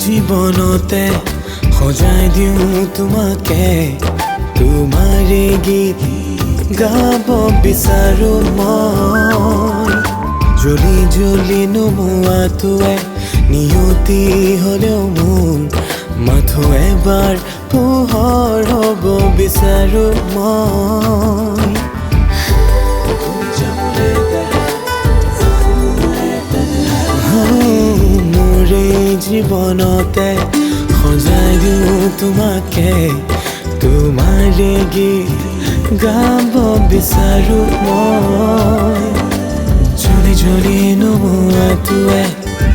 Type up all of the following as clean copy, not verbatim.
জীৱনতে সজাই দিওঁ তোমাকে তোমাৰে গীত গাব বিচাৰো মই জ্বলি জ্বলি নুমুৱাটোৱে নিয়তি হ'লেও মোৰ মাথো এবাৰ পোহৰ হ'ব বিচাৰো মই জীৱনতে সজাই দিওঁ তোমাকে তোমাৰে গীত গাব বিচাৰো মই জ্বলি জ্বলি নুমুৱাটোৱে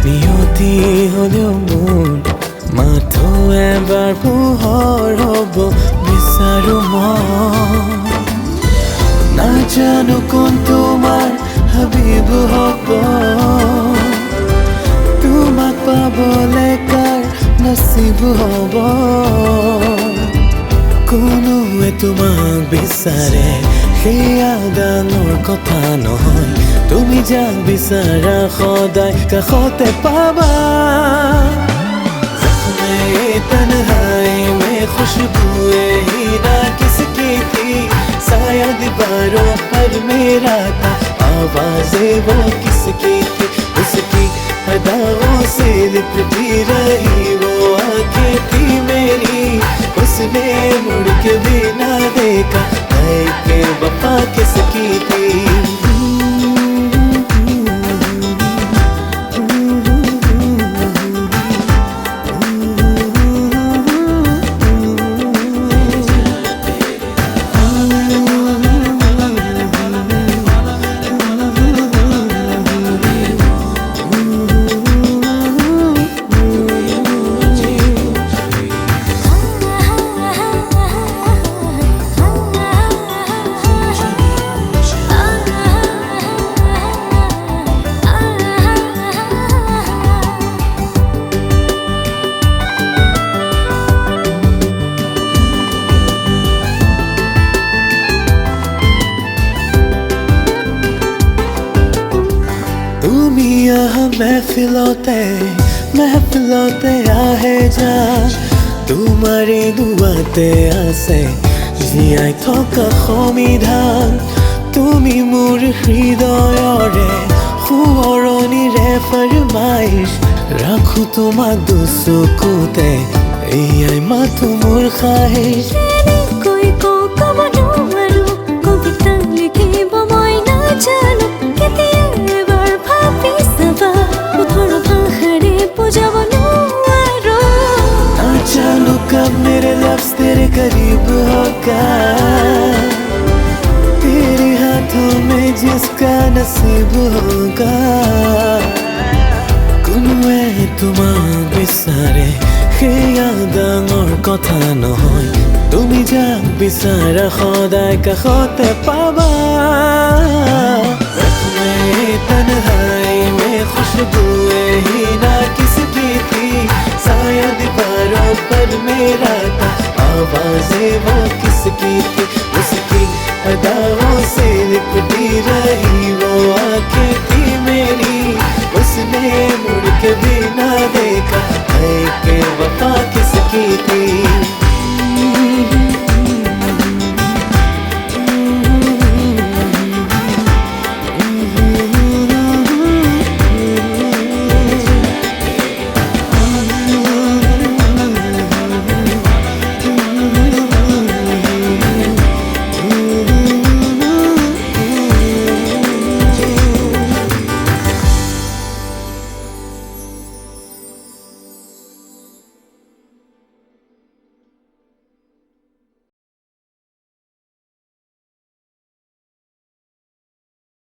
নিয়তি হ'লেও মোৰ মাথো এবাৰ পোহৰ হ'ব বিচাৰো মই নাজানো কোন তোমাৰ হাবিব হ'ব তোমাক পাবলে কাৰ নচিব হ'ব কোনোৱে তোমাক বিচাৰে সেয়া ডাঙৰ কথা নহয় তুমি যাক বিচাৰা সদায় কাষতে পাবা तन्हाई में खुशबू ही ना किसकी थी शायद बारों पर मेरा था आवाज़ें वो किसकी थी उसकी अदाओं से लिपटी रही वो आँखें थी मेरी उसने मुड़ के भी ना देखा के वफा किसकी थी তুমি আহা महफिलोते আহে যা তোমাৰে দুৱাতে আছে জীয়াই থকা সমিধান তুমি মোৰ হৃদয়ৰে সোঁৱৰণিৰে ফৰমাইশ ৰাখো তোমাক দুচকুতে এয়াই মাথো মোৰ খাহিশ कब मेरे लफ्ज़ तेरे करीब होगा तेरे हाथों में जिसका नसीब होगा कोनोৱে তোমাক বিচাৰে সেয়া ডাঙৰ কথা নহয় তুমি যাক বিচাৰা সদায় কাষতে পাবা तन्हाई में खुशबू ही ना किसकी थी शायद बारों पर मेरा था आवाज़ें वो किसकी थी उसकी अदाओं से लिपटी रही वो आँखें थी मेरी उसने मुड़ के भी ना